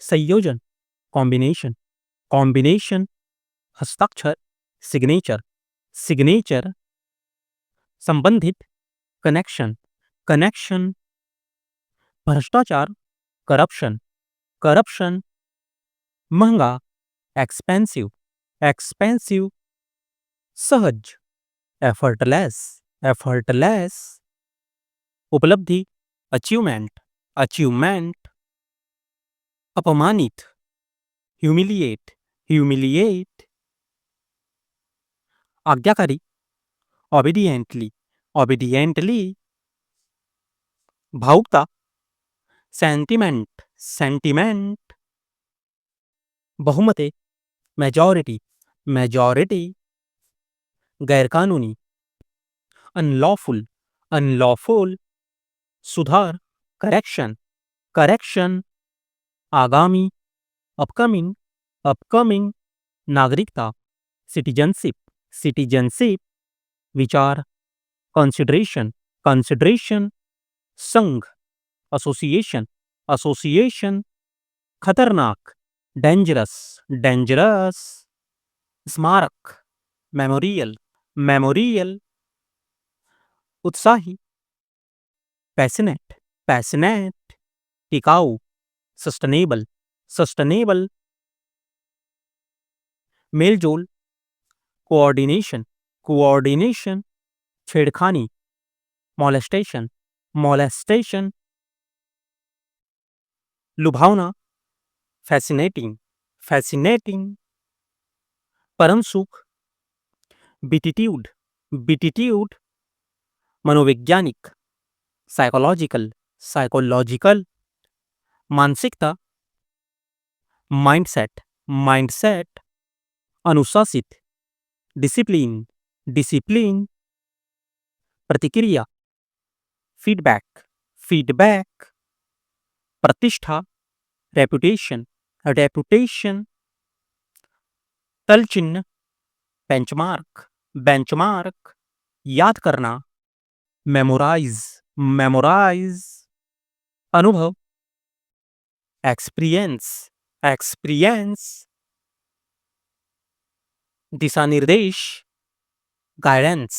संयोजन, combination, combination, हस्ताक्षर, signature, signature, संबंधित, कनेक्शन, कनेक्शन, भ्रष्टाचार, करप्शन, करप्शन, महंगा, एक्सपेंसिव, एक्सपेंसिव, सहज, एफर्टलेस, एफर्टलेस, उपलब्धि, अचीवमेंट, अचीवमेंट, अपमानित, ह्यूमिलिएट, ह्यूमिलिएट, आज्ञाकारी, ऑबिडियंटली, ऑबिडियंटली, भावुकता, सेंटिमेंट, सेंटिमेंट, बहुमते, मेजॉरिटी, मेजॉरिटी, गैरकानूनी, अनलॉफुल, अनलॉफुल, सुधार, करेक्शन, करेक्शन, आगामी, अपकमिंग, अपकमिंग, नागरिकता, सिटीजनशिप, सिटीजनशिप, विचार, कंसिडरेशन, कंसिडरेशन, संघ, एसोसिएशन, एसोसिएशन, खतरनाक, डेंजरस, डेंजरस, स्मारक, मेमोरियल, मेमोरियल, उत्साही, पैशनेट, पैशनेट, टिकाऊ, सस्टेनेबल, सस्टेनेबल, मेलजोल, कोऑर्डिनेशन, कोऑर्डिनेशन, छेड़खानी, मॉलेस्टेशन, मॉलेस्टेशन, लुभावना, फैसिनेटिंग, फैसिनेटिंग, परम सुख, बीटिट्यूड, बीटिट्यूड, मनोवैज्ञानिक, साइकोलॉजिकल, साइकोलॉजिकल, मानसिकता, माइंडसेट, माइंडसेट, अनुशासित, डिसिप्लिन, डिसिप्लिन, प्रतिक्रिया, फीडबैक, फीडबैक, प्रतिष्ठा, रेपुटेशन, रेपुटेशन, तलचिन्ह, बेंचमार्क, बेंचमार्क, याद करना, मेमोराइज, मेमोराइज, अनुभव, एक्सपीरियंस, एक्सपीरियंस, दिशा निर्देश, गाइडेंस,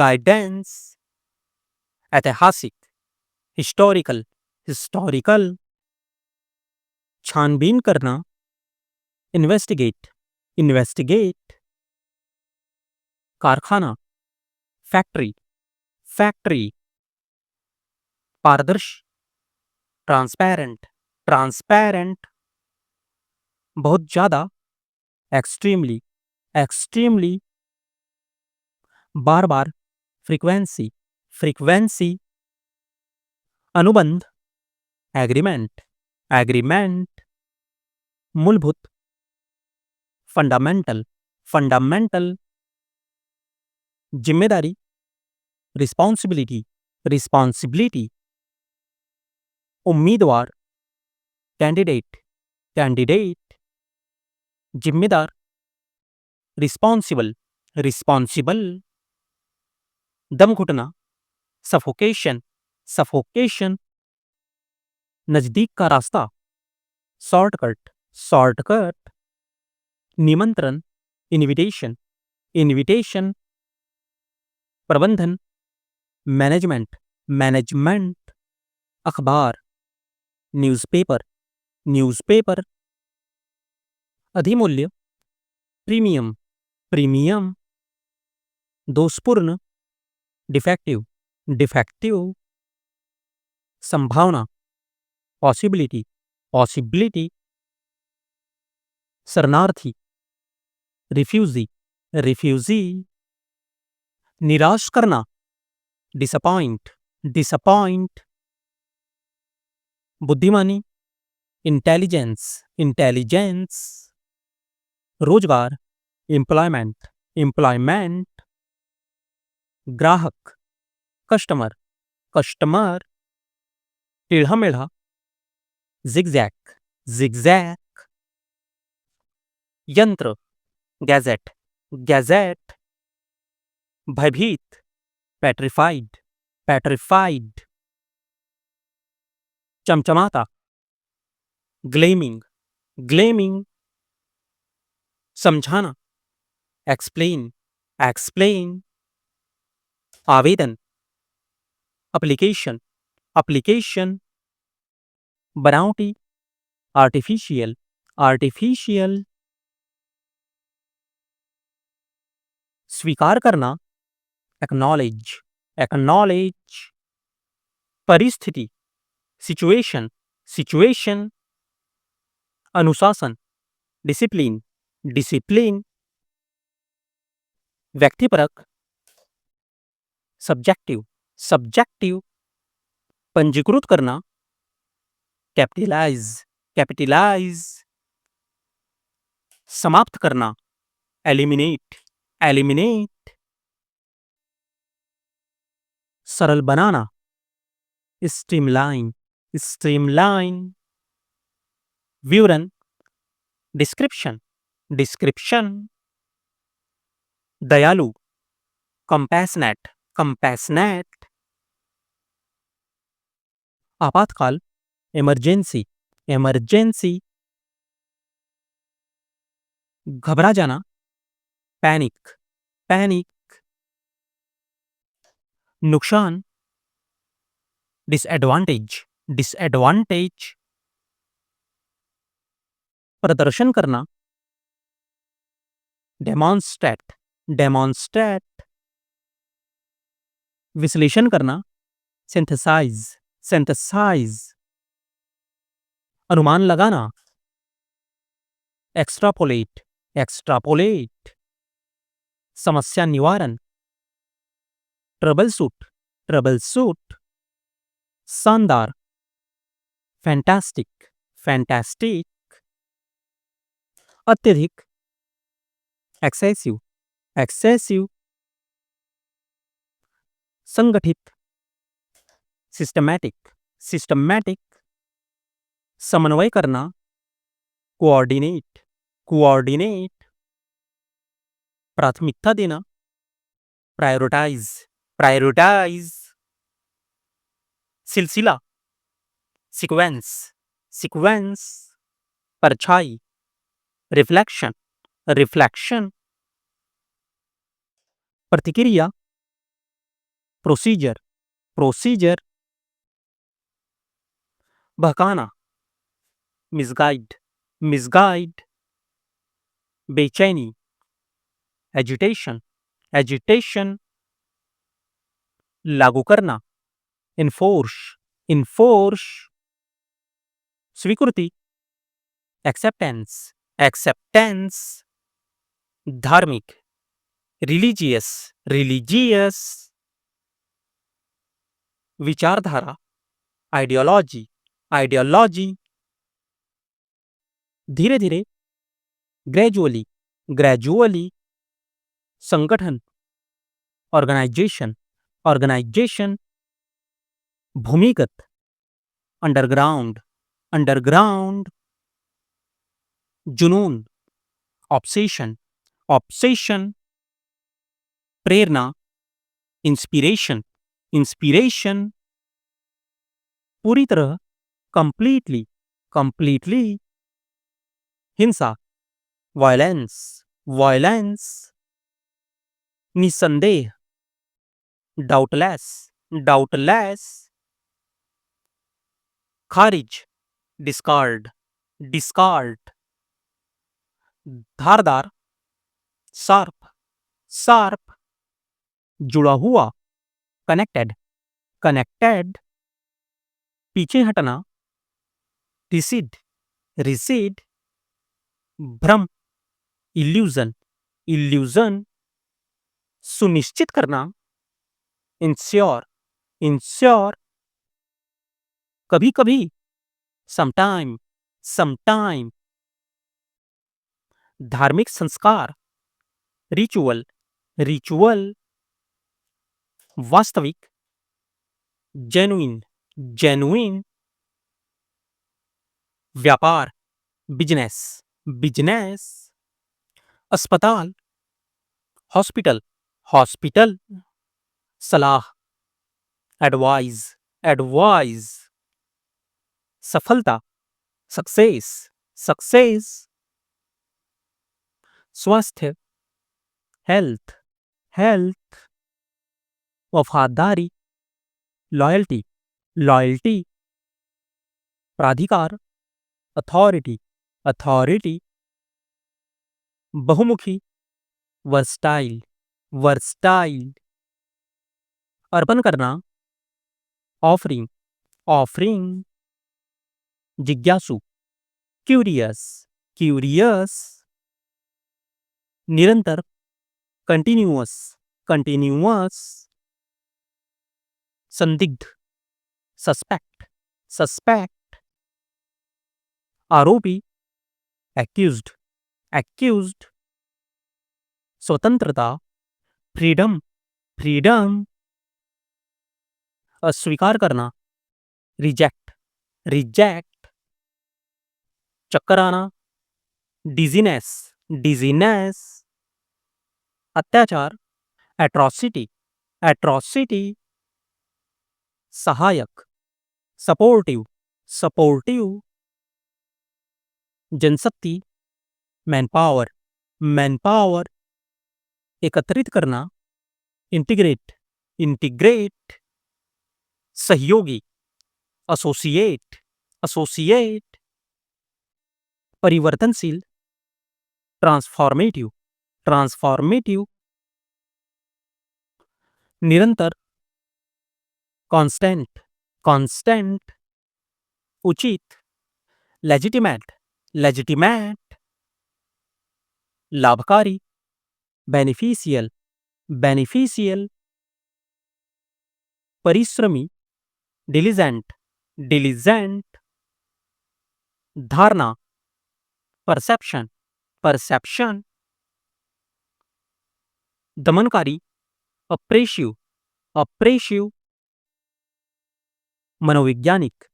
गाइडेंस, ऐतिहासिक, हिस्टोरिकल, हिस्टोरिकल, छानबीन करना, इन्वेस्टिगेट, इन्वेस्टिगेट, कारखाना, फैक्ट्री, फैक्ट्री, पारदर्शी, ट्रांसपेरेंट, ट्रांसपेरेंट, बहुत ज्यादा, एक्सट्रीमली, एक्सट्रीमली, बार बार, फ्रीक्वेंसी, फ्रीक्वेंसी, अनुबंध, एग्रीमेंट, एग्रीमेंट, मूलभूत, फंडामेंटल, फंडामेंटल, जिम्मेदारी, रिस्पॉन्सिबिलिटी, रिस्पॉन्सिबिलिटी, उम्मीदवार, कैंडिडेट, कैंडिडेट, जिम्मेदार, रिस्पॉन्सिबल, रिस्पॉन्सिबल, दम घुटना, सफोकेशन, सफोकेशन, नजदीक का रास्ता, शॉर्टकट, शॉर्टकट, निमंत्रण, इनविटेशन, इनविटेशन, प्रबंधन, मैनेजमेंट, मैनेजमेंट, अखबार, न्यूज़पेपर, न्यूज़पेपर, अधिमूल्य, प्रीमियम, प्रीमियम, दोषपूर्ण, डिफेक्टिव, डिफेक्टिव, संभावना, पॉसिबिलिटी, पॉसिबिलिटी, शरणार्थी, रिफ्यूजी, रिफ्यूजी, निराश करना, डिसअपॉइंट, डिसअपॉइंट, बुद्धिमानी, इंटेलिजेंस, इंटेलिजेंस, रोजगार, एम्प्लॉयमेंट, एम्प्लॉयमेंट, ग्राहक, कस्टमर, कस्टमर, टेढ़ा मेढ़ा, जिगजैग, जिगजैग, यंत्र, गैजेट, गैजेट, भयभीत, पेट्रिफाइड, पेट्रिफाइड, चमचमाता, ग्लेमिंग, ग्लेमिंग, समझाना, एक्सप्लेन, एक्सप्लेन, आवेदन, एप्लीकेशन, एप्लीकेशन, बनावटी, आर्टिफिशियल, आर्टिफिशियल, स्वीकार करना, एक्नॉलेज, एक्नॉलेज, परिस्थिति, सिचुएशन, सिचुएशन, अनुशासन, डिसिप्लिन, डिसिप्लिन, व्यक्तिपरक, सब्जेक्टिव, सब्जेक्टिव, पंजीकृत करना, कैपिटलाइज, कैपिटलाइज, समाप्त करना, एलिमिनेट, एलिमिनेट, सरल बनाना, स्ट्रीमलाइन, स्ट्रीमलाइन, विवरण, डिस्क्रिप्शन, डिस्क्रिप्शन, दयालु, कंपैशनेट, कंपैशनेट, आपातकाल, इमरजेंसी, इमरजेंसी, घबरा जाना, पैनिक, पैनिक, नुकसान, डिसएडवांटेज, डिसएडवांटेज, प्रदर्शन करना, डेमॉन्स्ट्रेट, डेमॉन्स्ट्रेट, विश्लेषण करना, सिंथेसाइज, सिंथेसाइज, अनुमान लगाना, एक्स्ट्रापोलेट, एक्स्ट्रापोलेट, समस्या निवारण, ट्रबल सूट, ट्रबल सूट, शानदार, फैंटास्टिक, फैंटास्टिक, अत्यधिक, एक्सेसिव, एक्सेसिव, संगठित, सिस्टमैटिक, सिस्टमैटिक, समन्वय करना, कोऑर्डिनेट, कोऑर्डिनेट, प्राथमिकता देना, प्रायोरिटाइज, प्रायोरिटाइज, सिलसिला, सीक्वेंस, सीक्वेंस, परछाई, रिफ्लेक्शन, रिफ्लेक्शन, प्रतिक्रिया, प्रोसीजर, प्रोसीजर, बहकाना, मिसगाइड, मिसगाइड, बेचैनी, एजिटेशन, एजिटेशन, लागू करना, इन्फोर्स, इन्फोर्स, स्वीकृति, एक्सेप्टेंस, एक्सेप्टेंस, धार्मिक, रिलीजियस, रिलीजियस, विचारधारा, आइडियोलॉजी, आइडियोलॉजी, धीरे धीरे, ग्रेजुअली, ग्रेजुअली, संगठन, ऑर्गेनाइजेशन, ऑर्गेनाइजेशन, भूमिगत, अंडरग्राउंड, अंडरग्राउंड, जुनून, ऑब्सेशन, ऑब्सेशन, प्रेरणा, इंस्पिरेशन, इंस्पिरेशन, पूरी तरह, कंप्लीटली, कंप्लीटली, हिंसा, वायलेंस, वायलेंस, निसंदेह, डाउटलेस, डाउटलेस, खारिज, डिस्कार्ड, डिस्कार्ड, धारदार, शार्प, शार्प, जुड़ा हुआ, कनेक्टेड, कनेक्टेड, पीछे हटना, रिसीड, रिसीड, भ्रम, इल्यूजन, इल्यूजन, सुनिश्चित करना, इंश्योर, इंश्योर, कभी कभी, समटाइम, समटाइम, धार्मिक संस्कार, रिचुअल, रिचुअल, वास्तविक, जेन्युइन, जेन्युइन, व्यापार, बिजनेस, बिजनेस, अस्पताल, हॉस्पिटल, हॉस्पिटल, सलाह, एडवाइज, एडवाइज, सफलता, सक्सेस, सक्सेस, स्वास्थ्य, हेल्थ, हेल्थ, वफादारी, लॉयल्टी, लॉयल्टी, प्राधिकार, अथॉरिटी, अथॉरिटी, बहुमुखी, वर्सटाइल, वर्सटाइल, अर्पण करना, ऑफरिंग, ऑफरिंग, जिज्ञासु, क्यूरियस, क्यूरियस, निरंतर, कंटिन्यूअस, कंटिन्यूअस, संदिग्ध, सस्पेक्ट, सस्पेक्ट, आरोपी, एक्यूज्ड, एक्यूज्ड, स्वतंत्रता, फ्रीडम, फ्रीडम, अस्वीकार करना, रिजेक्ट, रिजेक्ट, चक्कर आना, डिजीनेस, डिजीनेस, अत्याचार, एट्रॉसिटी, एट्रॉसिटी, सहायक, सपोर्टिव, सपोर्टिव, जनशक्ति, मैनपावर, मैनपावर, एकत्रित करना, इंटीग्रेट, इंटीग्रेट, सहयोगी, एसोसिएट, एसोसिएट, परिवर्तनशील, ट्रांसफॉर्मेटिव, ट्रांसफॉर्मेटिव, निरंतर, कांस्टेंट, कांस्टेंट, उचित, लेजिटिमेट, लेजिटिमेट, लाभकारी, बेनिफिशियल, बेनिफिशियल, परिश्रमी, डिलीजेंट, डिलीजेंट, धारणा, परसेप्शन, परसेप्शन, दमनकारी, अप्रेशिव, अप्रेशिव, मनोवैज्ञानिक,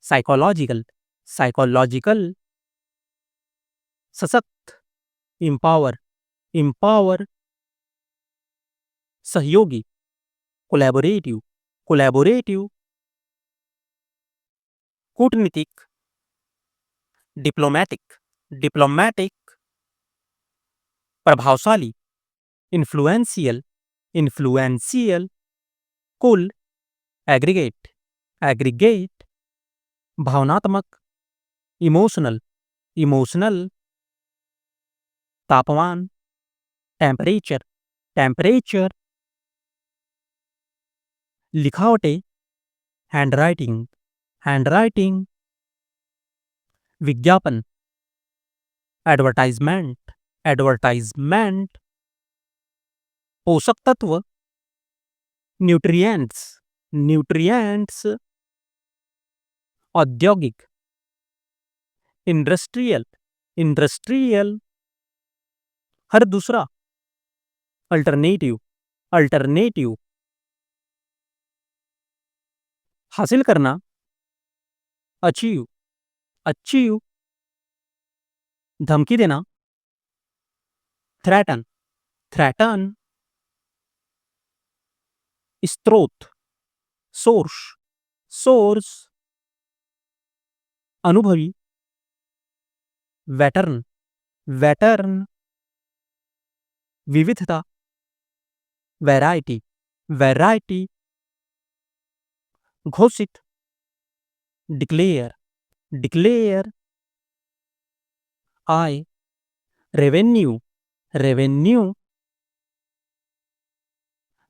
साइकोलॉजिकल, साइकोलॉजिकल, सशक्त, इंपावर, इंपावर, सहयोगी, कोलैबोरेटिव, कोलैबोरेटिव, कूटनीतिक, डिप्लोमैटिक, डिप्लोमैटिक, प्रभावशाली, इन्फ्लुएंशियल, इन्फ्लुएंशियल, कुल, एग्रीगेट, एग्रीगेट, भावनात्मक, इमोशनल, इमोशनल, तापमान, टेम्परेचर, टेम्परेचर, लिखावटें, हैंडराइटिंग, हैंडराइटिंग, विज्ञापन, एडवर्टाइजमेंट, एडवर्टाइजमेंट, पोषक तत्व, न्यूट्रिएंट्स, न्यूट्रिएंट्स, औद्योगिक, इंडस्ट्रियल, इंडस्ट्रियल, हर दूसरा, अल्टरनेटिव, अल्टरनेटिव, हासिल करना, अचीव, अचीव, धमकी देना, थ्रेटन, थ्रेटन, स्रोत, सोर्स, सोर्स, अनुभवी, वेटर्न, वेटर्न, विविधता, वैरायटी, वैरायटी, घोषित, डिक्लेयर, डिक्लेयर, आय, रेवेन्यू, रेवेन्यू,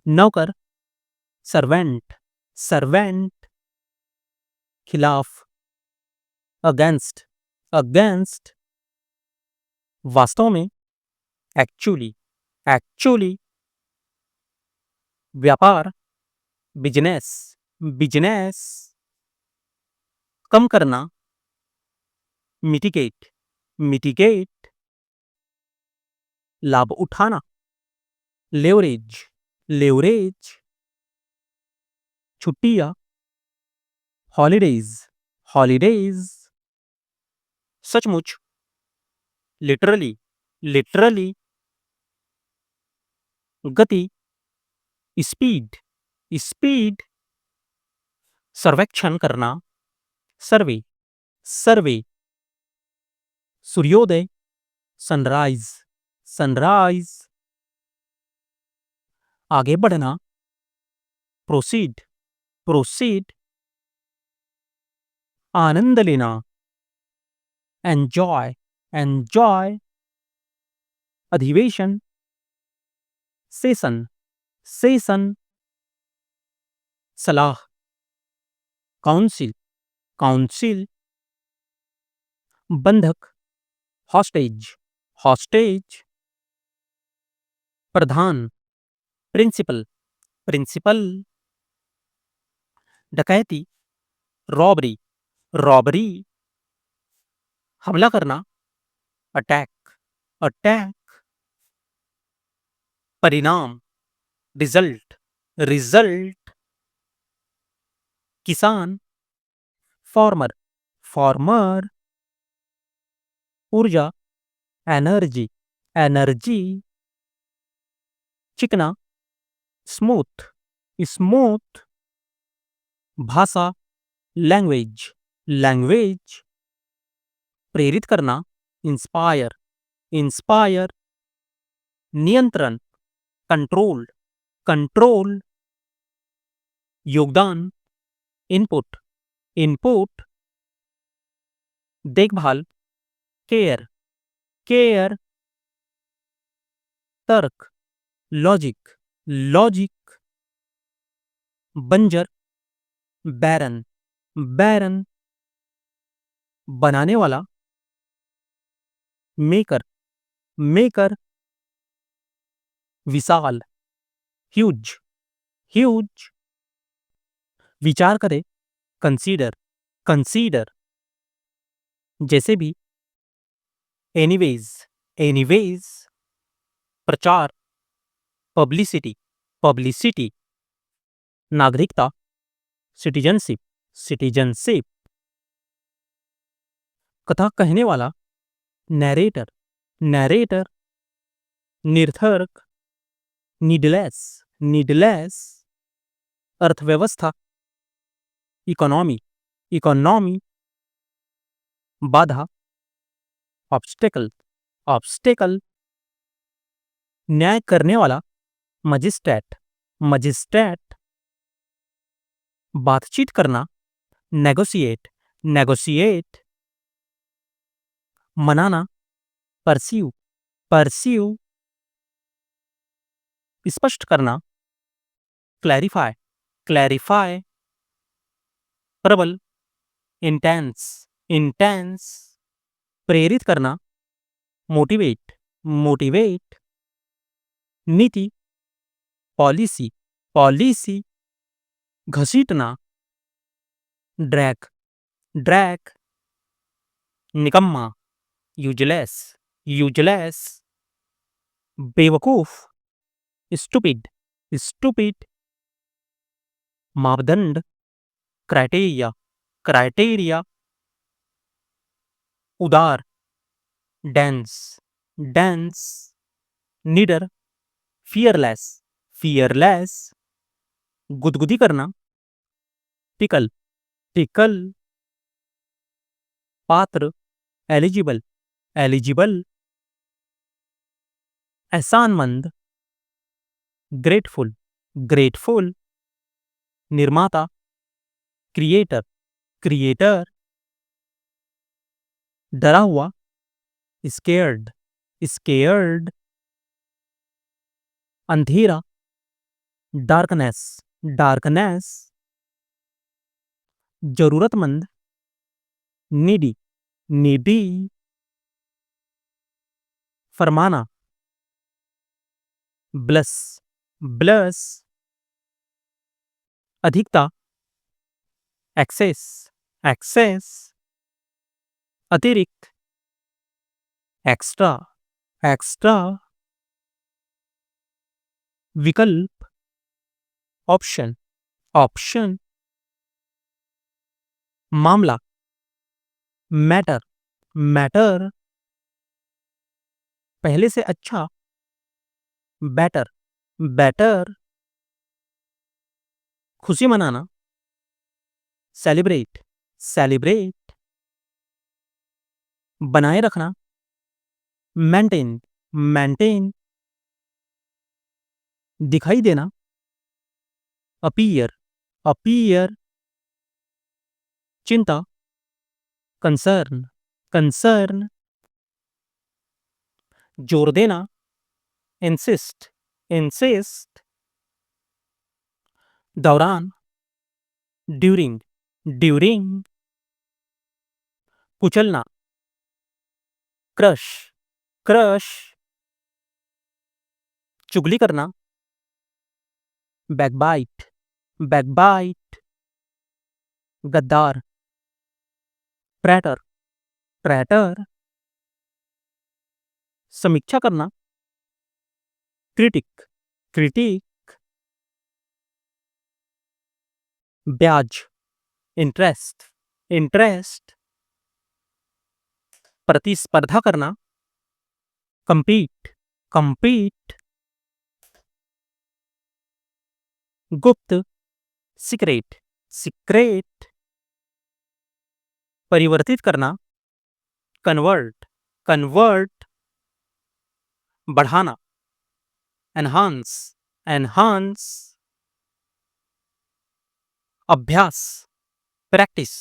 नौकर, सर्वेंट, सर्वेंट, खिलाफ, अगेंस्ट, अगेंस्ट, वास्तव में, एक्चुअली, एक्चुअली, व्यापार, बिजनेस, बिजनेस, कम करना, मिटिगेट, मिटिगेट, लाभ उठाना, लेवरेज, लेवरेज, छुट्टियां, हॉलीडेज, हॉलीडेज, सचमुच, लिटरली, लिटरली, गति, स्पीड, स्पीड, सर्वेक्षण करना, सर्वे, सर्वे, सूर्योदय, सनराइज, सनराइज। आगे बढ़ना, प्रोसीड, प्रोसीड। आनंद लेना, एंजॉय, एंजॉय। अधिवेशन, सेशन, सेशन। सलाह, काउंसिल, काउंसिल। बंधक, हॉस्टेज, हॉस्टेज। प्रधान, प्रिंसिपल, प्रिंसिपल। डकैती, रॉबरी, रॉबरी। हमला करना, अटैक, अटैक। परिणाम, रिजल्ट, रिजल्ट। किसान, फार्मर, फार्मर। ऊर्जा, एनर्जी, एनर्जी। चिकना, स्मूथ, स्मूथ। भाषा, लैंग्वेज, लैंग्वेज। प्रेरित करना, इंस्पायर, इंस्पायर। नियंत्रण, कंट्रोल, कंट्रोल। योगदान, इनपुट, इनपुट। देखभाल, केयर, केयर। तर्क, लॉजिक, लॉजिक। बंजर, बैरन, बैरन। बनाने वाला, मेकर, मेकर। विशाल, ह्यूज, ह्यूज। विचार करें, कंसीडर, कंसीडर। जैसे भी, एनीवेज, एनीवेज। प्रचार, पब्लिसिटी, पब्लिसिटी। नागरिकता, सिटीजनशिप, सिटीजनशिप। कथा कहने वाला, नैरेटर, नैरेटर। निरर्थक, नीडलेस, नीडलेस। अर्थव्यवस्था, इकोनॉमी, इकोनॉमी। बाधा, ऑब्स्टेकल, ऑब्स्टेकल। न्याय करने वाला, मजिस्ट्रेट, मजिस्ट्रेट। बातचीत करना, नेगोशिएट, नेगोशिएट। मनाना, परस्यू, परस्यू। स्पष्ट करना, क्लैरिफाई, क्लैरिफाई। प्रबल, इंटेंस, इंटेंस। प्रेरित करना, मोटिवेट, मोटिवेट। नीति, पॉलिसी, पॉलिसी। घसीटना, ड्रैग, ड्रैग। निकम्मा, यूजलेस, यूजलेस। बेवकूफ, स्टूपिड, स्टूपिड। मापदंड, क्राइटेरिया, क्राइटेरिया। उदार, डेंस, डेंस। निडर, फियरलेस, फियरलेस। गुदगुदी करना, टिकल, टिकल। पात्र, एलिजिबल, एलिजिबल। एहसानमंद, ग्रेटफुल, ग्रेटफुल। निर्माता, क्रिएटर, क्रिएटर। डरा हुआ, स्केयर्ड, स्केयर्ड। अंधेरा, डार्कनेस, डार्कनेस। जरूरतमंद, नीडी, नीडी। फरमाना, ब्लस, ब्लस। अधिकता, एक्सेस, एक्सेस। अतिरिक्त, एक्स्ट्रा, एक्स्ट्रा। विकल्प, ऑप्शन, ऑप्शन। मामला, मैटर, मैटर। पहले से अच्छा, बेटर, बेटर। खुशी मनाना, सेलिब्रेट, सेलिब्रेट। बनाए रखना, मेंटेन, मेंटेन। दिखाई देना, अपीयर, अपीयर। चिंता, कंसर्न, कंसर्न। जोर देना, इंसिस्ट, इंसिस्ट। दौरान, ड्यूरिंग, ड्यूरिंग। कुचलना, क्रश, क्रश। चुगली करना, बैकबाइट, बैकबाइट। गद्दार, ट्रैटर, ट्रैटर। समीक्षा करना, क्रिटिक, क्रिटिक। ब्याज, इंटरेस्ट, इंटरेस्ट। प्रतिस्पर्धा करना, कंपीट, कंपीट। गुप्त, सीक्रेट, सीक्रेट। परिवर्तित करना, कन्वर्ट, कन्वर्ट। बढ़ाना, एनहांस, एनहांस। अभ्यास, प्रैक्टिस,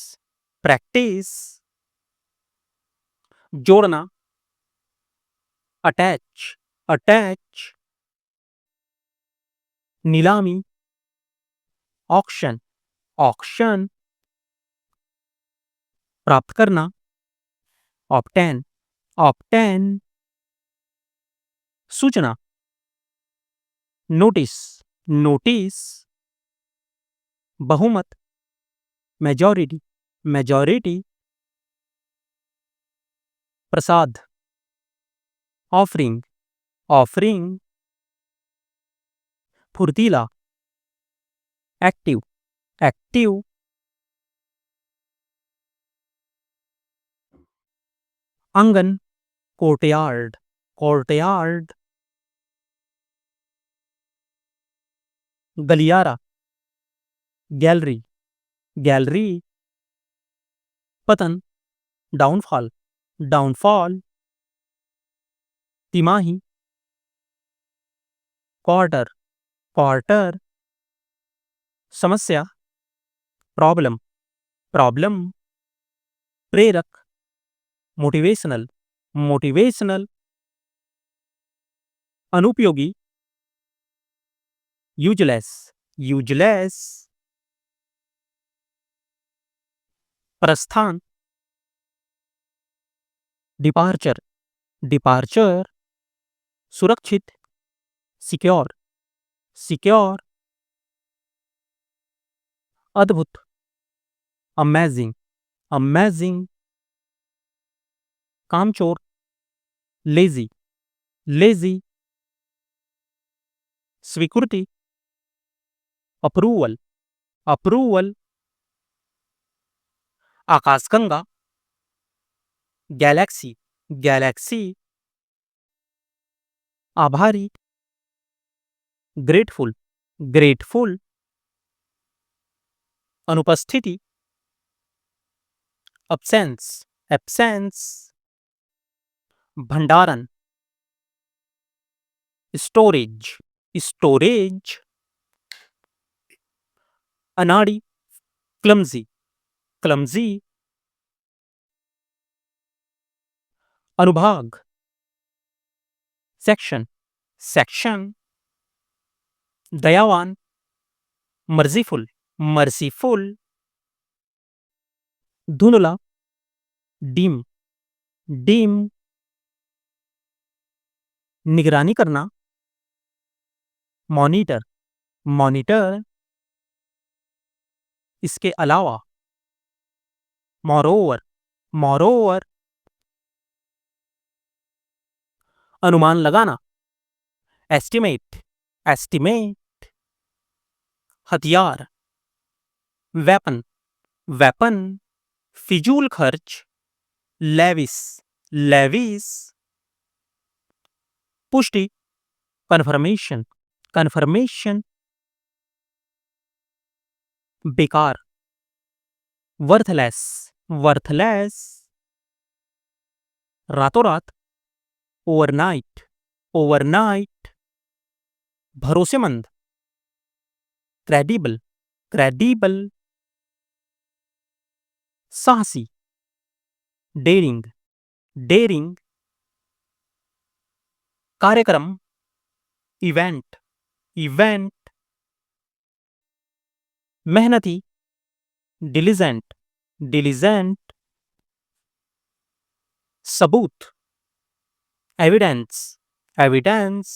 प्रैक्टिस। जोड़ना, अटैच, अटैच। नीलामी, ऑक्शन, ऑक्शन। प्राप्त करना, ऑब्टेन, ऑब्टेन। सूचना, नोटिस, नोटिस। बहुमत, मेजॉरिटी, मेजॉरिटी। प्रसाद, ऑफरिंग, ऑफरिंग। फुर्तीला, एक्टिव, एक्टिव। आंगन, कोर्टयार्ड, कोर्टयार्ड। गलियारा, गैलरी, गैलरी। पतन, डाउनफॉल, डाउनफॉल। तिमाही, क्वार्टर, क्वार्टर। समस्या, प्रॉब्लम, प्रॉब्लम। प्रेरक, मोटिवेशनल, मोटिवेशनल। अनुपयोगी, यूजलेस, यूजलेस। प्रस्थान, डिपार्चर, डिपार्चर। सुरक्षित, सिक्योर, सिक्योर। अद्भुत, अमेजिंग, अमेजिंग। कामचोर, लेजी, लेजी। स्वीकृति, अप्रूवल, अप्रूवल। आकाशगंगा, गैलेक्सी, गैलेक्सी। आभारी, ग्रेटफुल, ग्रेटफुल। अनुपस्थिति, अब्सेंस, एब्सेंस। भंडारण, स्टोरेज, स्टोरेज। अनाड़ी, क्लमजी, क्लमजी। अनुभाग, सेक्शन, सेक्शन। दयावान, मर्जीफुल, मर्सीफुल। धुंधला, डिम, डिम। निगरानी करना, मॉनिटर, मॉनिटर। इसके अलावा, मोरोवर, मोरोवर। अनुमान लगाना, एस्टिमेट, एस्टिमेट। हथियार, वेपन, वेपन। फिजूल खर्च, लेविस, लेविस। पुष्टि, कन्फर्मेशन, कन्फर्मेशन। बेकार, वर्थलेस, वर्थलेस। रातों रात, ओवरनाइट, ओवरनाइट, भरोसेमंद, क्रेडिबल, क्रेडिबल, साहसी, डेरिंग, डेरिंग, कार्यक्रम, इवेंट, इवेंट, मेहनती, डिलीजेंट, डिलीजेंट, सबूत, एविडेंस, एविडेंस,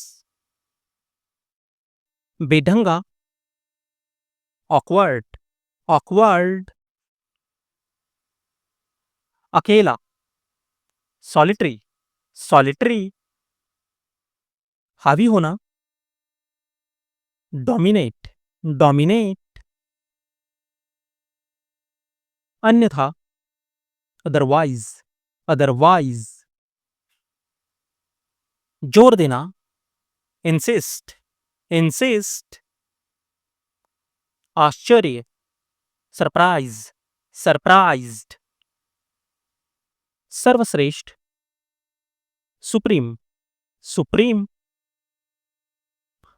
बेढंगा, ऑकवर्ड, ऑकवर्ड, अकेला, सॉलिटरी, सॉलिटरी, हावी होना, डोमिनेट, डोमिनेट, अन्यथा, अदरवाइज, अदरवाइज, जोर देना, इंसिस्ट, इंसिस्ट, आश्चर्य, सरप्राइज, सरप्राइज्ड, सर्वश्रेष्ठ, सुप्रीम, सुप्रीम,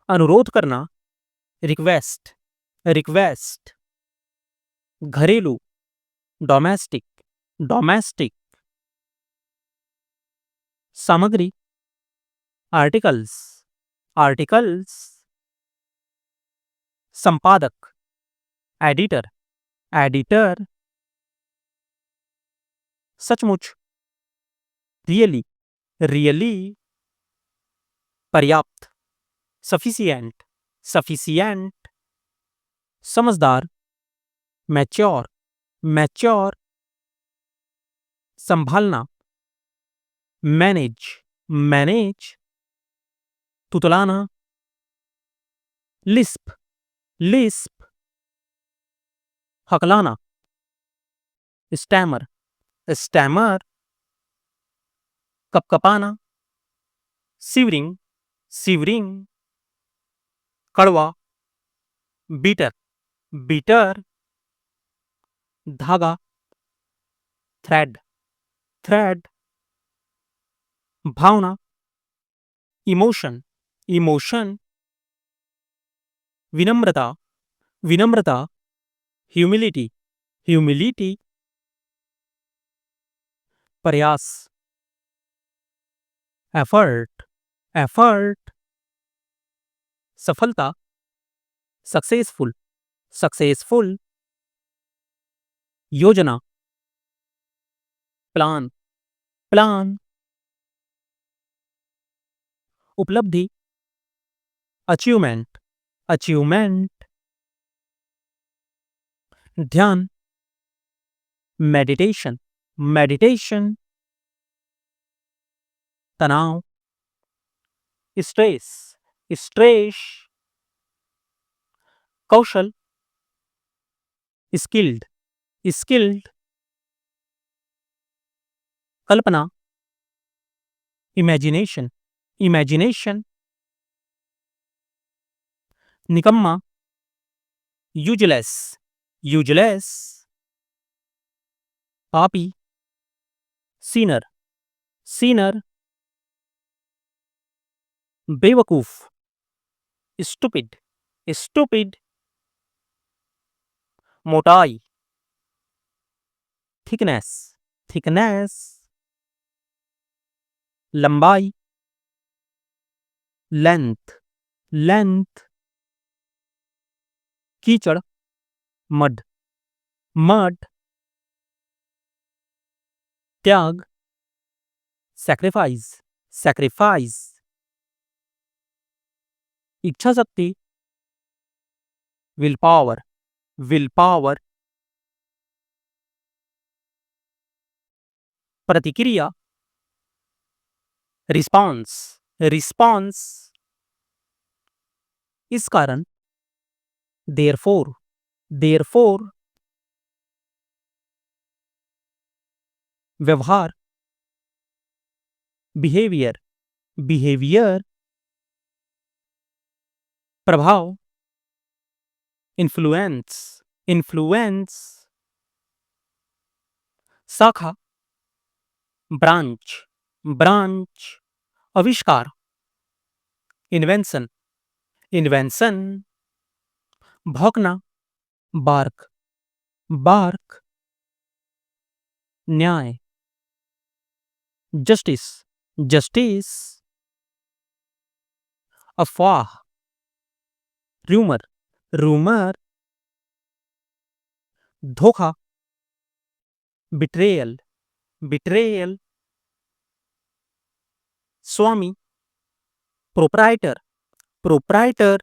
अनुरोध करना, रिक्वेस्ट, रिक्वेस्ट, घरेलू, डोमेस्टिक, डोमेस्टिक, सामग्री, आर्टिकल्स, आर्टिकल्स, संपादक, एडिटर, एडिटर, सचमुच, रियली, रियली, पर्याप्त, सफिशिएंट, सफिशिएंट, समझदार, मैच्योर, मैच्योर, संभालना, मैनेज, मैनेज, तुतलाना, लिस्प, लिस्प, हकलाना, स्टैमर, स्टैमर, कपकपाना, सिवरिंग, सिवरिंग, कड़वा, बीटर, बीटर, धागा, थ्रेड, थ्रेड, भावना, इमोशन, इमोशन, विनम्रता, विनम्रता, ह्यूमिलिटी, ह्यूमिलिटी, प्रयास, एफर्ट, एफर्ट, सफलता, सक्सेसफुल, सक्सेसफुल, योजना, प्लान, प्लान, उपलब्धि, अचीवमेंट, अचीवमेंट, ध्यान, मेडिटेशन, मेडिटेशन, तनाव, स्ट्रेस, स्ट्रेस, कौशल, स्किल्ड, स्किल्ड, कल्पना, इमेजिनेशन, इमेजिनेशन, निकम्मा, यूजलेस, यूजलेस, पापी, सीनर, सीनर, बेवकूफ, स्टूपिड, स्टूपिड, मोटाई, थिकनेस, थिकनेस, लंबाई, लेंथ, लेंथ, कीचड़, मड, मड, त्याग, सैक्रिफाइस, सैक्रिफाइस, इच्छा शक्ति, विल पावर, विल पावर, प्रतिक्रिया, रिस्पॉन्स, रिस्पॉन्स, इस कारण, देयरफॉर, देयरफॉर, व्यवहार, बिहेवियर, बिहेवियर, प्रभाव, इन्फ्लुएंस, इन्फ्लुएंस, शाखा, ब्रांच, ब्रांच, आविष्कार, इन्वेंशन, इन्वेंशन, भौंकना, बार्क, बार्क, न्याय, जस्टिस, जस्टिस, अफवाह, रूमर, रूमर, धोखा, बिट्रेयल, बिट्रेयल, स्वामी, प्रोप्राइटर, प्रोप्राइटर,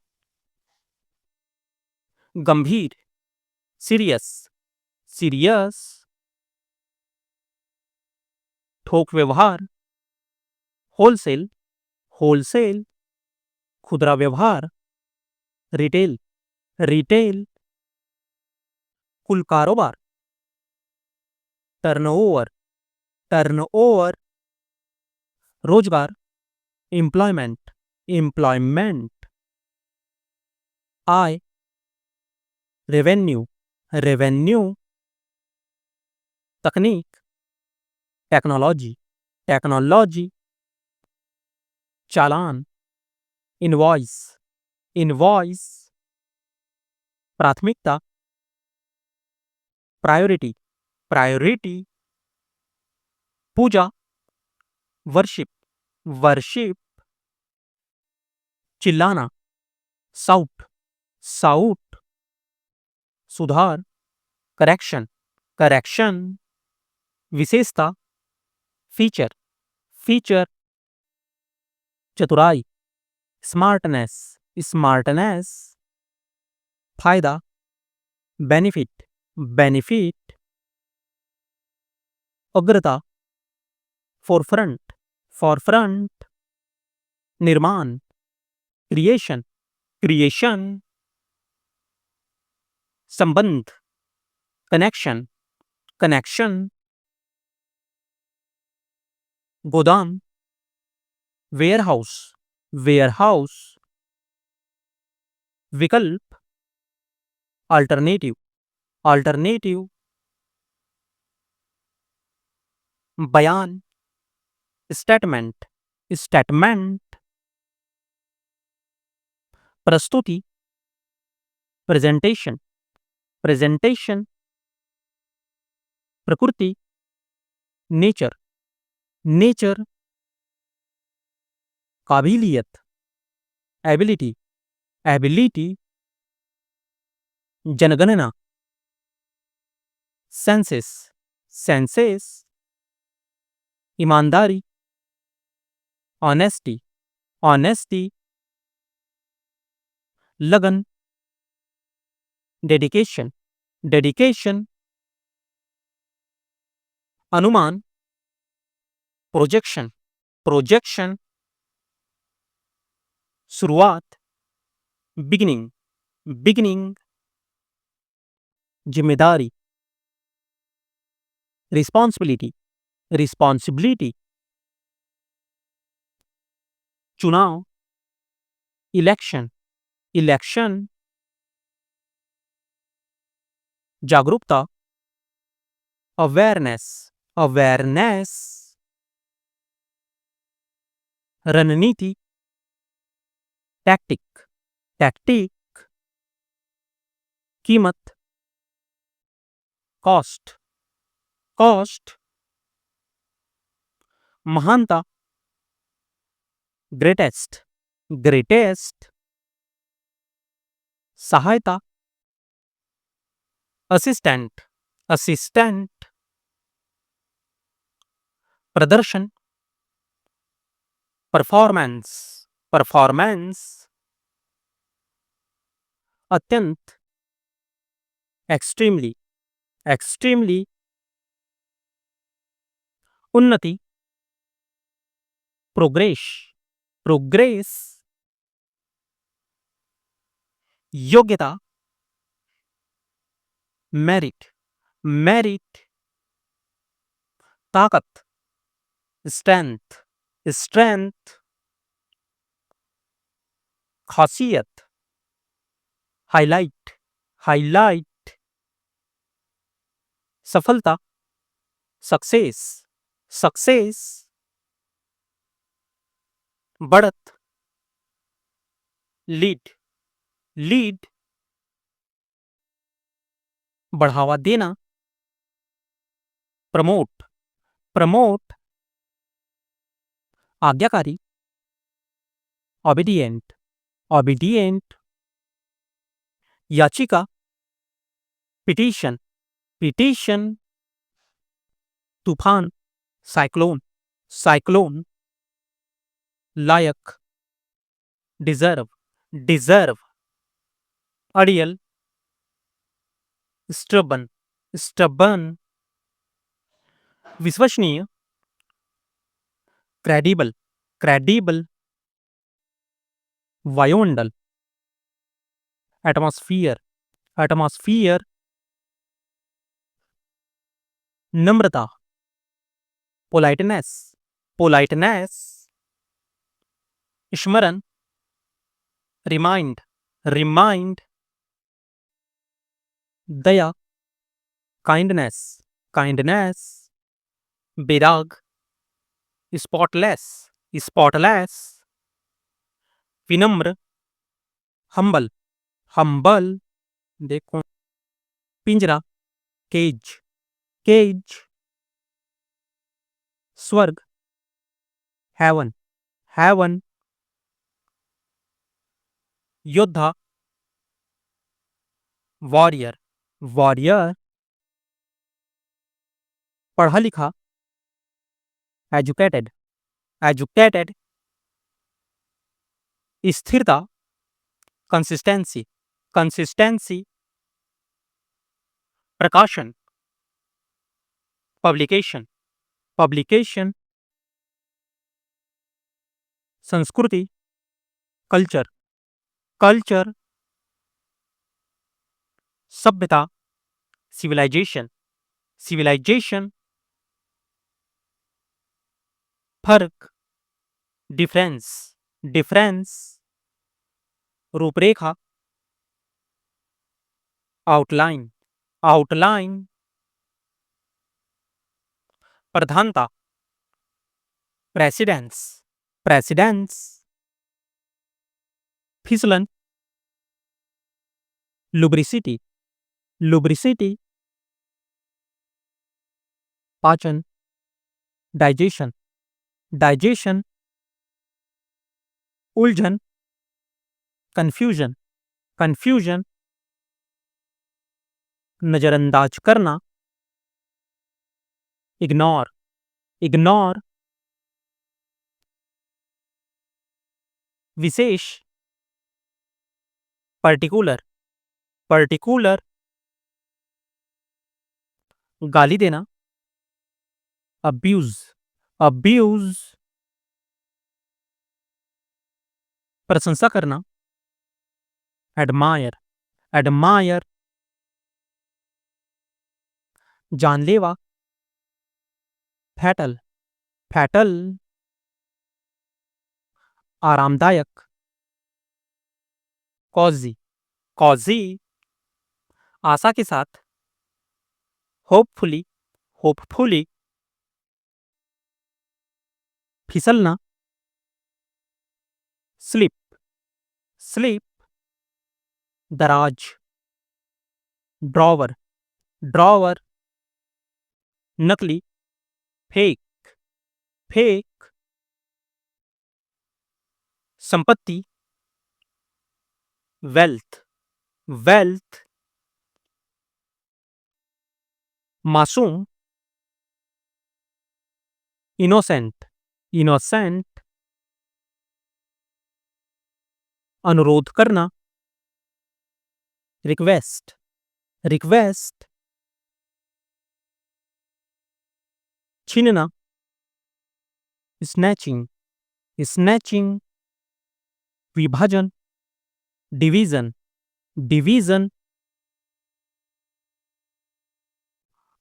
गंभीर, सीरियस, सीरियस, थोक व्यवहार, होलसेल, होलसेल, खुदरा व्यवहार, रिटेल, रिटेल, कुल कारोबार, टर्नओवर, टर्नओवर, रोजगार, एम्प्लॉयमेंट, एम्प्लॉयमेंट, आय, रेवेन्यू, रेवेन्यू, तकनीक, टेक्नोलॉजी, टेक्नोलॉजी, चालान, इनवॉइस, इनवॉइस, प्राथमिकता, प्रायोरिटी, प्रायोरिटी, पूजा, वर्शिप, वर्शिप, चिल्लाना, साउट, साउट, सुधार, करेक्शन, करेक्शन, विशेषता, फीचर, फीचर, चतुराई, स्मार्टनेस, स्मार्टनेस, फायदा, बेनिफिट, बेनिफिट, अग्रता, फोरफ्रंट, फोरफ्रंट, निर्माण, क्रिएशन, क्रिएशन, संबंध, कनेक्शन, कनेक्शन, गोदाम, वेयरहाउस, वेयरहाउस, विकल्प, अल्टरनेटिव, अल्टरनेटिव, बयान, स्टेटमेंट, स्टेटमेंट, प्रस्तुति, प्रेजेंटेशन, प्रेजेंटेशन, प्रकृति, नेचर, नेचर, काबिलियत, एबिलिटी, एबिलिटी, जनगणना, सेंसेस, सेंसेस, ईमानदारी, ऑनेस्टी, ऑनेस्टी, लगन, डेडिकेशन, डेडिकेशन, अनुमान, प्रोजेक्शन, प्रोजेक्शन, शुरुआत, बिगिनिंग, बिगिनिंग, जिम्मेदारी, रिस्पॉन्सिबिलिटी, रिस्पॉन्सिबिलिटी, चुनाव, इलेक्शन, इलेक्शन, जागरूकता, अवेयरनेस, अवेयरनेस, रणनीति, टैक्टिक, टैक्टिक, कीमत, कॉस्ट, कॉस्ट, महानता, ग्रेटेस्ट, ग्रेटेस्ट, सहायता, असिस्टेंट, असिस्टेंट, प्रदर्शन, परफॉर्मेंस, परफॉर्मेंस, अत्यंत, एक्सट्रीमली, एक्सट्रीमली, उन्नति, प्रोग्रेस, प्रोग्रेस, योग्यता, मेरिट, मेरिट, ताकत, स्ट्रेंथ, स्ट्रेंथ, खासियत, हाइलाइट, हाइलाइट, सफलता, सक्सेस, सक्सेस, बढ़त, लीड, लीड, बढ़ावा देना, प्रमोट, प्रमोट, आज्ञाकारी, ऑबिडियंट, ऑबिडियंट, याचिका, पिटीशन, पिटीशन, तूफान, साइक्लोन, साइक्लोन, लायक, डिजर्व, डिजर्व, अड़ियल, स्टबन, स्टबन, विश्वसनीय, क्रेडिबल, क्रेडिबल, वायुमंडल, एटमॉस्फियर, एटमॉस्फियर, नम्रता, पोलाइटनेस, पोलाइटनेस, स्मरण, रिमाइंड, रिमाइंड, दया, काइंडनेस, काइंडनेस, बेराग, स्पॉटलेस, स्पॉटलेस, विनम्र, हम्बल, हम्बल, देखो, पिंजरा, केज, केज, स्वर्ग, हेवन, हेवन, योद्धा, वॉरियर, वॉरियर, पढ़ा लिखा, एजुकेटेड, एजुकेटेड, स्थिरता, कंसिस्टेंसी, कंसिस्टेंसी, प्रकाशन, पब्लिकेशन, पब्लिकेशन, संस्कृति, कल्चर, कल्चर, सभ्यता, सिविलाइजेशन, सिविलाइजेशन, फर्क, डिफरेंस, डिफरेंस, रूपरेखा, आउटलाइन, आउटलाइन, प्रधानता, प्रेसिडेंस, प्रेसिडेंस, फिसलन, लुब्रिसिटी, लुब्रिसिटी, पाचन, डाइजेशन, डाइजेशन, उलझन, कंफ्यूजन, कंफ्यूजन, नजरअंदाज करना, इग्नोर, इग्नोर, विशेष, पर्टिकुलर, पर्टिकुलर, गाली देना, अब्यूज, अब्यूज, प्रशंसा करना, एडमायर, एडमायर, जानलेवा, फैटल, फैटल, आरामदायक, कॉजी, कॉजी, आशा के साथ, होपफुली, होपफुली, फिसलना, स्लिप, स्लिप, दराज, ड्रॉवर, ड्रॉवर, नकली, फेक, फेक, संपत्ति, वेल्थ, वेल्थ, मासूम, इनोसेंट, इनोसेंट, अनुरोध करना, रिक्वेस्ट, रिक्वेस्ट, छीनना, स्नैचिंग, स्नैचिंग, विभाजन, डिवीजन, डिवीजन,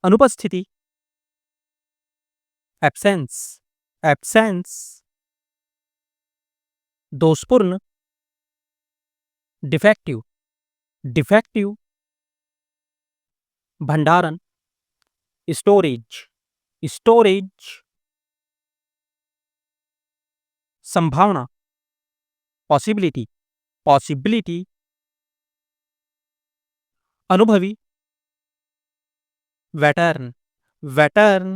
अनुपस्थिति, एब्सेंस, एब्सेंस, दोषपूर्ण, डिफेक्टिव, डिफेक्टिव, भंडारण, स्टोरेज, स्टोरेज, संभावना, पॉसिबिलिटी, पॉसिबिलिटी, अनुभवी, वेटर्न, वेटर्न,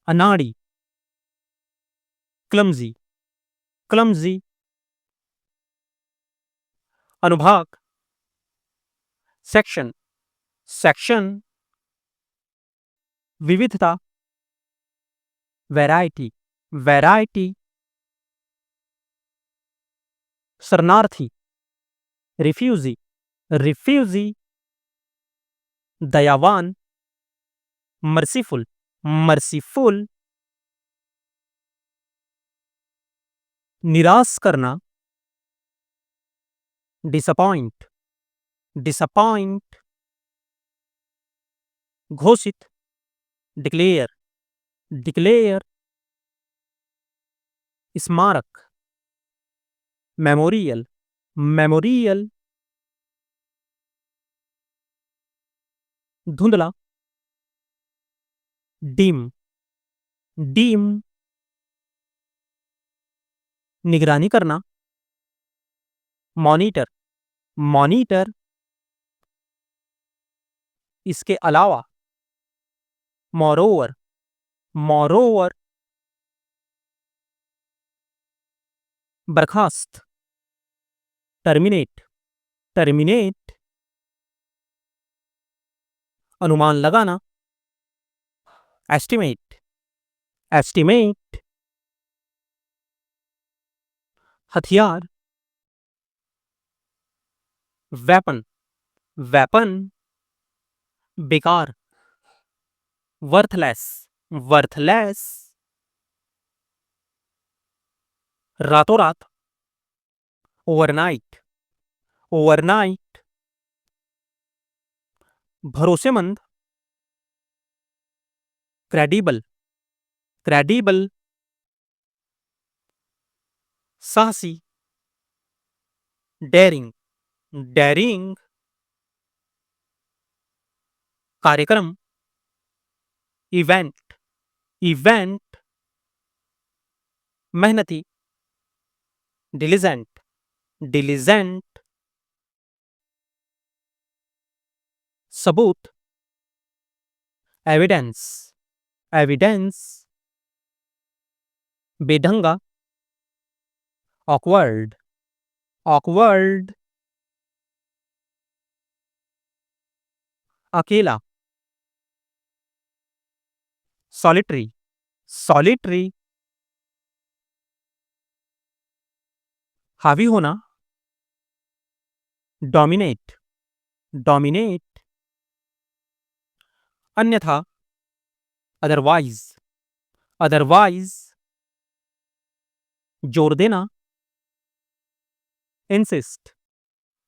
अनाड़ी, क्लमजी, क्लमजी, अनुभाग, सेक्शन, सेक्शन, विविधता, वैरायटी, वैरायटी, शरणार्थी, रिफ्यूजी, रिफ्यूजी, दयावान, मर्सीफुल, मर्सीफुल, निराश करना, डिसअपॉइंट, डिसअपॉइंट, घोषित, डिक्लेयर, डिक्लेयर, स्मारक, मेमोरियल, मेमोरियल, धुंधला, डिम, डिम, निगरानी करना, मॉनिटर, मॉनिटर, इसके अलावा, मोरोवर, मोरोवर, बर्खास्त, टर्मिनेट, टर्मिनेट, अनुमान लगाना, एस्टिमेट, एस्टिमेट, हथियार, वेपन, वेपन, बेकार, वर्थलेस, वर्थलेस, रातों रात, ओवरनाइट, ओवरनाइट, भरोसेमंद, क्रेडिबल, क्रेडिबल, साहसी, डेरिंग, डेरिंग, कार्यक्रम, इवेंट, इवेंट, मेहनती, डिलीजेंट, डिलीजेंट, सबूत, एविडेंस, एविडेंस, बेढंगा, ऑकवर्ड, ऑकवर्ड, अकेला, सॉलिटरी, सॉलिटरी, हावी होना, डोमिनेट, डोमिनेट, अन्यथा, अदरवाइज, अदरवाइज, जोर देना, इंसिस्ट,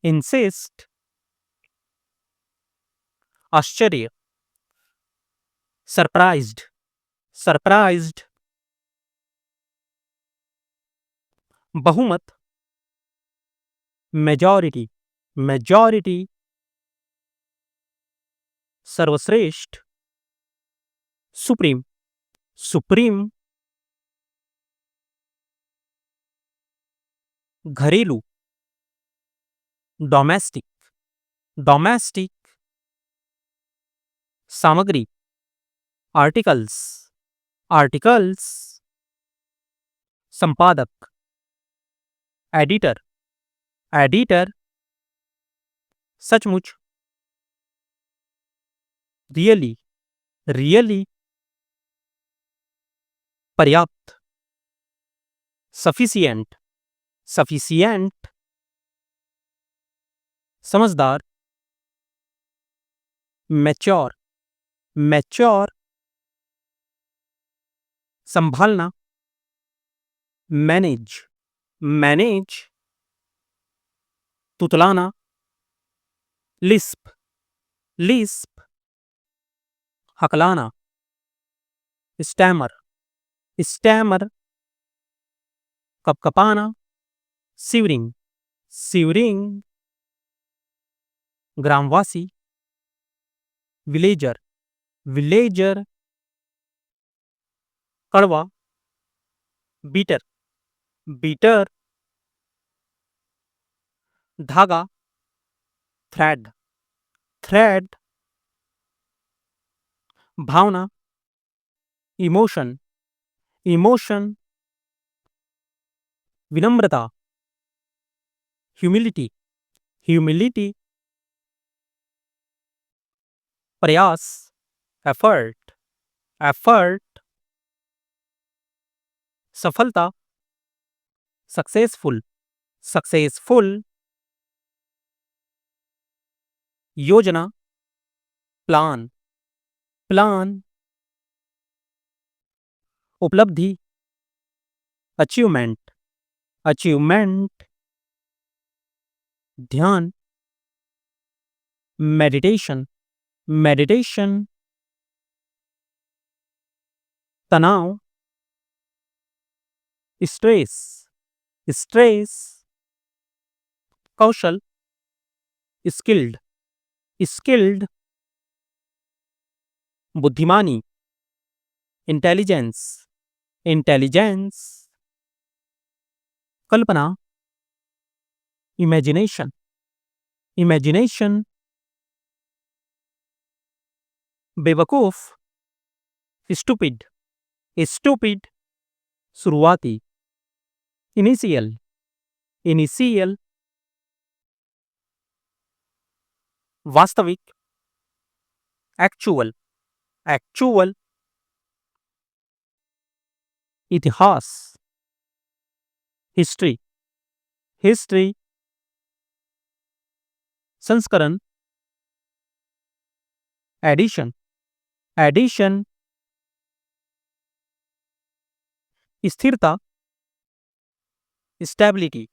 इंसिस्ट, आश्चर्य, सरप्राइज्ड, सरप्राइज्ड, बहुमत, मेजॉरिटी, मेजॉरिटी, सर्वश्रेष्ठ, सुप्रीम, सुप्रीम, घरेलू, डोमेस्टिक, डोमेस्टिक, सामग्री, आर्टिकल्स, आर्टिकल्स, संपादक, एडिटर, एडिटर, सचमुच, रियली, रियली, पर्याप्त, सफिशिएंट, सफिशिएंट, समझदार, मैच्योर, मैच्योर, संभालना, मैनेज, मैनेज, तुतलाना, लिस्प, लिस्प, हकलाना, स्टैमर, स्टैमर, कपकपाना, सिवरिंग, सिवरिंग, ग्रामवासी, विलेजर, विलेजर, कड़वा, बीटर, बीटर, धागा, थ्रेड, थ्रेड, भावना, इमोशन, इमोशन, विनम्रता, ह्यूमिलिटी, ह्यूमिलिटी, प्रयास, एफर्ट, एफर्ट, सफलता, सक्सेसफुल, सक्सेसफुल, योजना, प्लान, प्लान, उपलब्धि, अचीवमेंट, अचीवमेंट, ध्यान, मेडिटेशन, मेडिटेशन, तनाव, स्ट्रेस, स्ट्रेस, कौशल, स्किल्ड, स्किल्ड, बुद्धिमानी, इंटेलिजेंस, इंटेलिजेंस, कल्पना, इमेजिनेशन, इमेजिनेशन, बेवकूफ, स्टूपिड, स्टूपिड, शुरुआती, इनिशियल, इनिशियल, वास्तविक, एक्चुअल, एक्चुअल, इतिहास, हिस्ट्री, हिस्ट्री, संस्करण, एडिशन, एडिशन, स्थिरता, स्टेबिलिटी,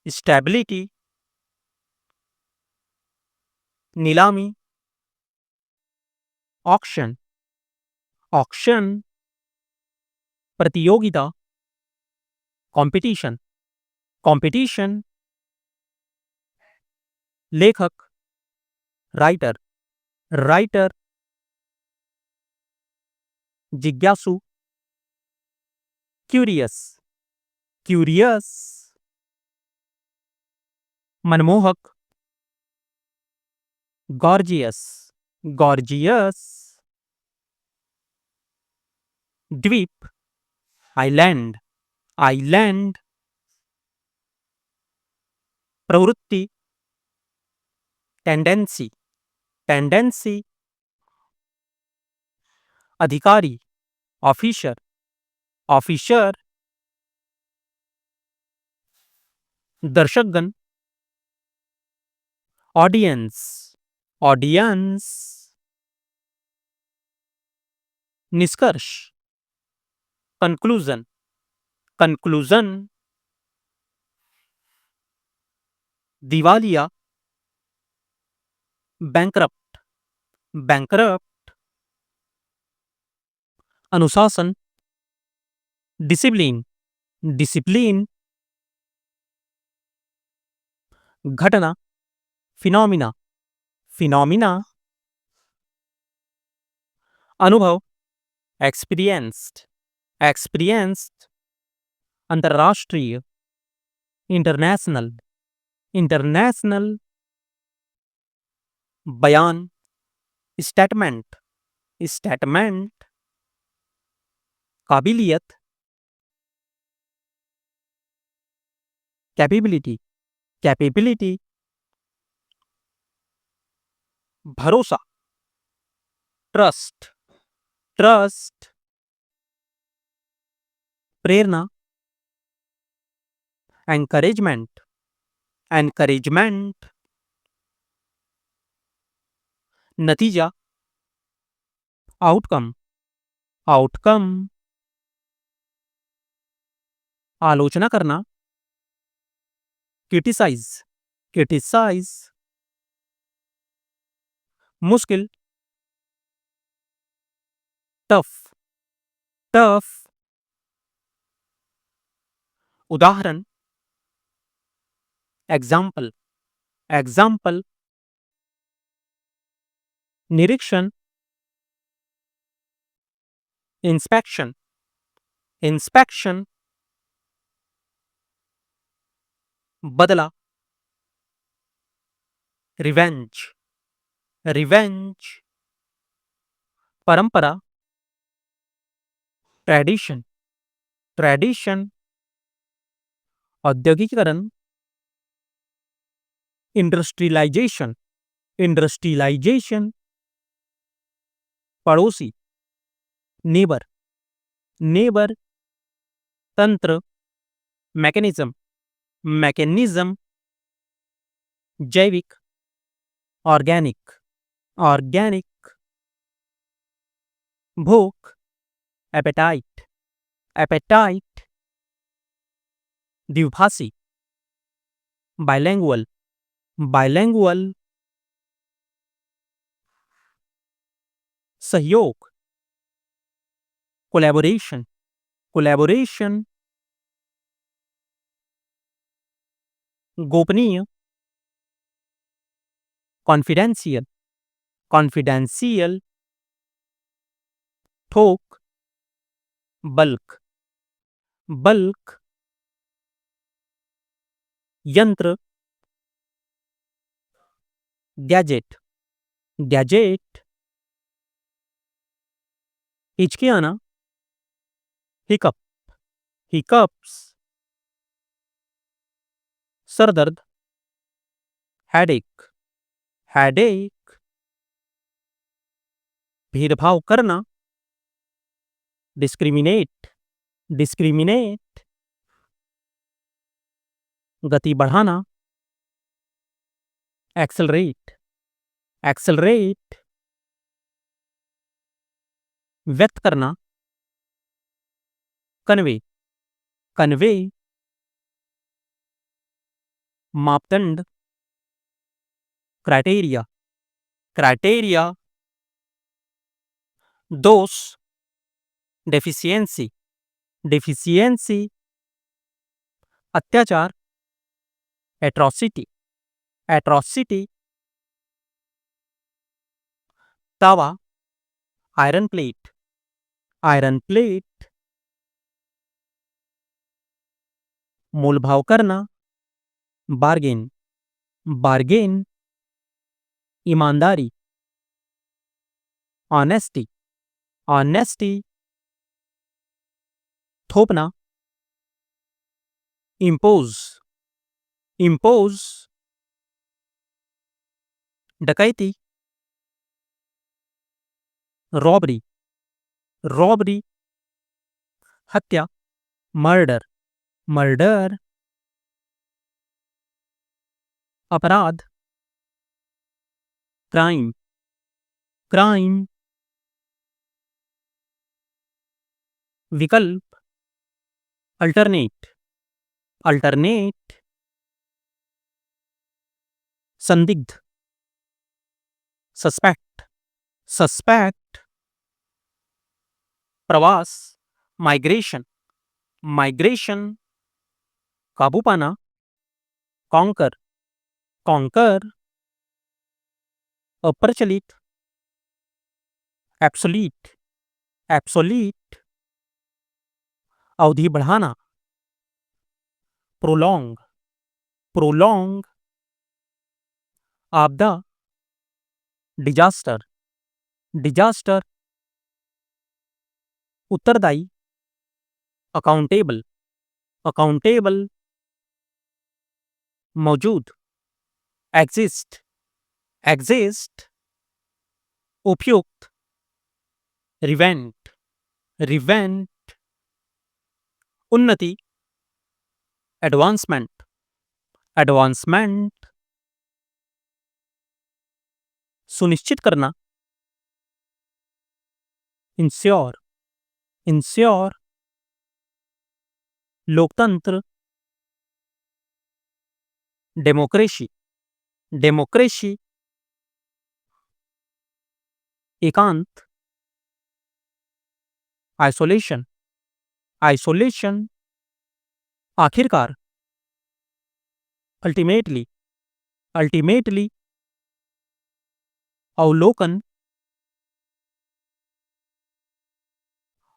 स्टेबिलिटी, नीलामी, ऑक्शन, ऑक्शन, प्रतियोगिता, कंपटीशन, कंपटीशन, लेखक, राइटर, राइटर, जिज्ञासु, क्यूरियस, क्यूरियस, मनमोहक, गॉर्जियस, गॉर्जियस, द्वीप, आइलैंड, आइलैंड, प्रवृत्ति, टेंडेंसी, टेंडेंसी, अधिकारी, ऑफिसर, ऑफिसर, दर्शकगण, ऑडियंस, ऑडियंस, निष्कर्ष, कंक्लूजन, कंक्लूजन, दिवालिया, बैंकरप्ट, बैंकरप्ट, अनुशासन, डिसिप्लिन, डिसिप्लिन, घटना, फिनोमिना, फिनोमिना, अनुभव, एक्सपीरियंस्ड, एक्सपीरियंस्ड, अंतर्राष्ट्रीय, इंटरनेशनल, इंटरनेशनल, बयान, स्टेटमेंट, स्टेटमेंट, काबिलियत, कैपेबिलिटी, कैपेबिलिटी, भरोसा, ट्रस्ट, ट्रस्ट, प्रेरणा, एनकरेजमेंट, एनकरेजमेंट, नतीजा, आउटकम, आउटकम, आलोचना करना, क्रिटिसाइज, क्रिटिसाइज, मुश्किल, टफ, टफ, उदाहरण, एग्जाम्पल, एग्जाम्पल, निरीक्षण, इंस्पेक्शन, इंस्पेक्शन, बदला, रिवेंज, रिवेंज, परंपरा, ट्रेडिशन, ट्रेडिशन, औद्योगिकीकरण, इंडस्ट्रियलाइजेशन, इंडस्ट्रियलाइजेशन, पड़ोसी, नेबर, नेबर, तंत्र, मैकेनिज्म, मैकेनिज्म, जैविक, ऑर्गेनिक, ऑर्गेनिक, भूख, एपेटाइट, एपेटाइट, द्विभाषी, बाइलैंगुअल, बाइलैंगुअल, सहयोग, कोलैबोरेशन, कोलैबोरेशन, गोपनीय, कॉन्फिडेंशियल, कॉन्फिडेंशियल, थोक, बल्क, बल्क, यंत्र, गैजेट, गैजेट, हिचके आना, हिकअप, हिकअप्स, सरदर्द, हेडेक, हेडेक, भेदभाव करना, डिस्क्रिमिनेट, डिस्क्रिमिनेट, गति बढ़ाना, एक्सेलरेट, एक्सेलरेट, व्यक्त करना, कन्वे, कन्वे, मापदंड, क्राइटेरिया, क्राइटेरिया, दोष, डेफिशिएंसी, डेफिशिएंसी, अत्याचार, एट्रोसिटी, एट्रोसिटी, तावा, आयरन प्लेट, आयरन प्लेट, मोलभाव करना, बार्गेन, बार्गेन, ईमानदारी, ऑनेस्टी, ऑनेस्टी, थोपना, इम्पोज, इम्पोज, डकैती, रॉबरी, रॉबरी, हत्या, मर्डर, मर्डर, अपराध, क्राइम, क्राइम, विकल्प, अल्टरनेट, अल्टरनेट, संदिग्ध, सस्पेक्ट, सस्पेक्ट, प्रवास, माइग्रेशन, माइग्रेशन, काबू पाना, कॉन्कर, कॉन्कर, अप्रचलित, एब्सोलीट, एब्सोलीट, अवधि बढ़ाना, प्रोलॉन्ग, प्रोलॉन्ग, आपदा, डिजास्टर, डिजास्टर, उत्तरदायी, अकाउंटेबल, अकाउंटेबल, मौजूद, एग्जिस्ट, एग्जिस्ट, उपयुक्त, रिवेंट, रिवेंट, उन्नति, एडवांसमेंट, एडवांसमेंट, सुनिश्चित करना, इंश्योर, इंश्योर, लोकतंत्र, डेमोक्रेसी, डेमोक्रेसी, एकांत, आइसोलेशन, आइसोलेशन, आखिरकार, अल्टीमेटली, अल्टीमेटली, अवलोकन,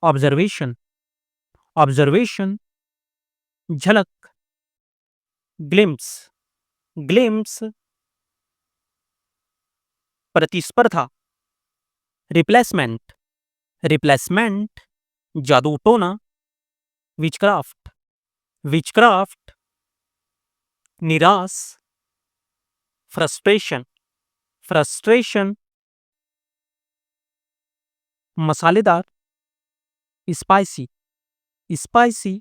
ऑब्जर्वेशन, ऑब्जर्वेशन, झलक, ग्लिम्स, ग्लिम्स, प्रतिस्पर्धा, रिप्लेसमेंट, रिप्लेसमेंट, जादू टोना, विचक्राफ्ट, विचक्राफ्ट, निराश, फ्रस्ट्रेशन, फ्रस्ट्रेशन, मसालेदार, स्पाइसी, स्पाइसी,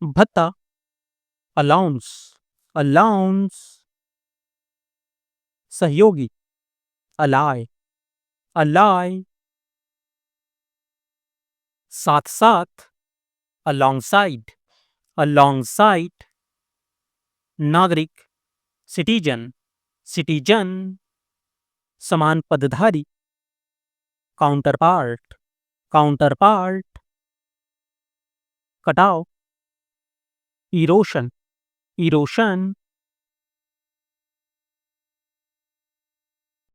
भत्ता, अलाउंस, अलाउंस, सहयोगी, अलाय, अलाय, साथ साथ, अलोंगसाइड, अलोंगसाइड, नागरिक, सिटीजन, सिटीजन, समान पदधारी, काउंटर पार्ट, काउंटर पार्ट, कटाव, इरोशन, इरोशन,